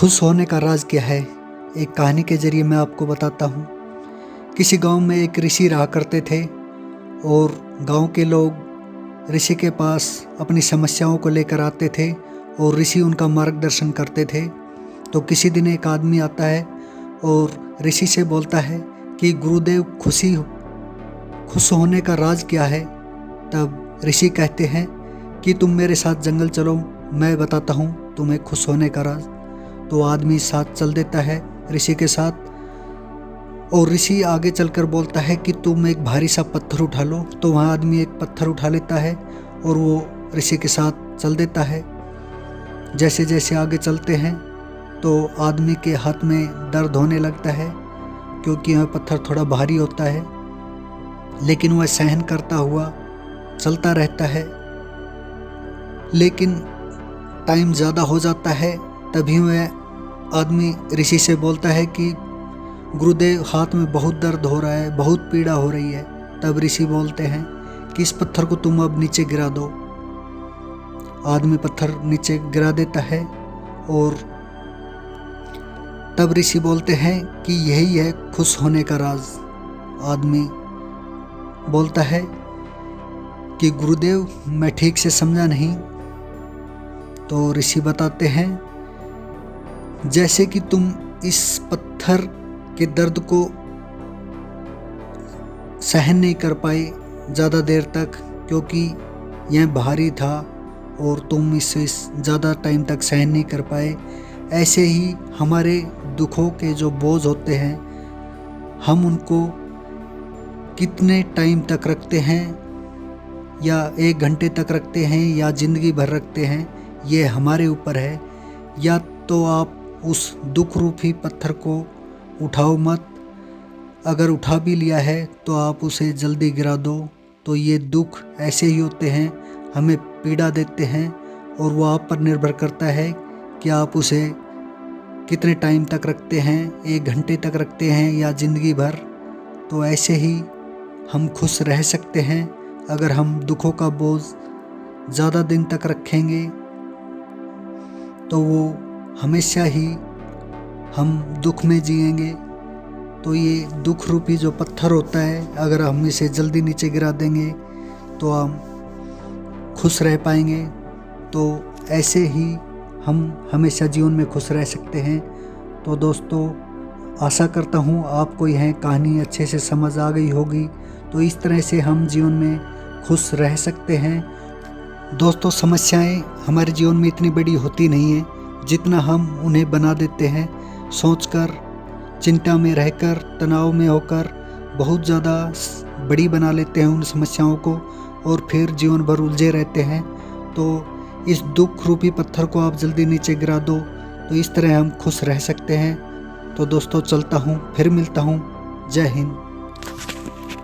खुश होने का राज क्या है, एक कहानी के ज़रिए मैं आपको बताता हूँ। किसी गांव में एक ऋषि रहा करते थे और गांव के लोग ऋषि के पास अपनी समस्याओं को लेकर आते थे और ऋषि उनका मार्गदर्शन करते थे। तो किसी दिन एक आदमी आता है और ऋषि से बोलता है कि गुरुदेव, खुश होने का राज क्या है। तब ऋषि कहते हैं कि तुम मेरे साथ जंगल चलो, मैं बताता हूँ तुम्हें खुश होने का राज। तो आदमी साथ चल देता है ऋषि के साथ और ऋषि आगे चलकर बोलता है कि तुम एक भारी सा पत्थर उठा लो। तो वहाँ आदमी एक पत्थर उठा लेता है और वो ऋषि के साथ चल देता है। जैसे जैसे आगे चलते हैं तो आदमी के हाथ में दर्द होने लगता है क्योंकि वह पत्थर थोड़ा भारी होता है, लेकिन वह सहन करता हुआ चलता रहता है। लेकिन टाइम ज़्यादा हो जाता है, तभी वह आदमी ऋषि से बोलता है कि गुरुदेव, हाथ में बहुत दर्द हो रहा है, बहुत पीड़ा हो रही है। तब ऋषि बोलते हैं कि इस पत्थर को तुम अब नीचे गिरा दो। आदमी पत्थर नीचे गिरा देता है और तब ऋषि बोलते हैं कि यही है खुश होने का राज। आदमी बोलता है कि गुरुदेव, मैं ठीक से समझा नहीं। तो ऋषि बताते हैं, जैसे कि तुम इस पत्थर के दर्द को सहन नहीं कर पाए ज़्यादा देर तक क्योंकि यह भारी था और तुम इसे ज़्यादा टाइम तक सहन नहीं कर पाए, ऐसे ही हमारे दुखों के जो बोझ होते हैं हम उनको कितने टाइम तक रखते हैं, या 1 घंटे तक रखते हैं या ज़िंदगी भर रखते हैं, ये हमारे ऊपर है। या तो आप उस दुख रूपी पत्थर को उठाओ मत, अगर उठा भी लिया है तो आप उसे जल्दी गिरा दो। तो ये दुख ऐसे ही होते हैं, हमें पीड़ा देते हैं और वो आप पर निर्भर करता है कि आप उसे कितने टाइम तक रखते हैं, 1 घंटे तक रखते हैं या ज़िंदगी भर। तो ऐसे ही हम खुश रह सकते हैं अगर हम दुखों का बोझ ज़्यादा दिन तक रखेंगे तो वो हमेशा ही हम दुख में जिएंगे। तो ये दुख रूपी जो पत्थर होता है, अगर हम इसे जल्दी नीचे गिरा देंगे तो हम खुश रह पाएंगे। तो ऐसे ही हम हमेशा जीवन में खुश रह सकते हैं। तो दोस्तों, आशा करता हूँ आपको यह कहानी अच्छे से समझ आ गई होगी। तो इस तरह से हम जीवन में खुश रह सकते हैं। दोस्तों, समस्याएं हमारे जीवन में इतनी बड़ी होती नहीं है जितना हम उन्हें बना देते हैं, सोचकर, चिंता में रहकर, तनाव में होकर बहुत ज़्यादा बड़ी बना लेते हैं उन समस्याओं को और फिर जीवन भर उलझे रहते हैं। तो इस दुख रूपी पत्थर को आप जल्दी नीचे गिरा दो, तो इस तरह हम खुश रह सकते हैं। तो दोस्तों, चलता हूँ, फिर मिलता हूँ। जय हिंद।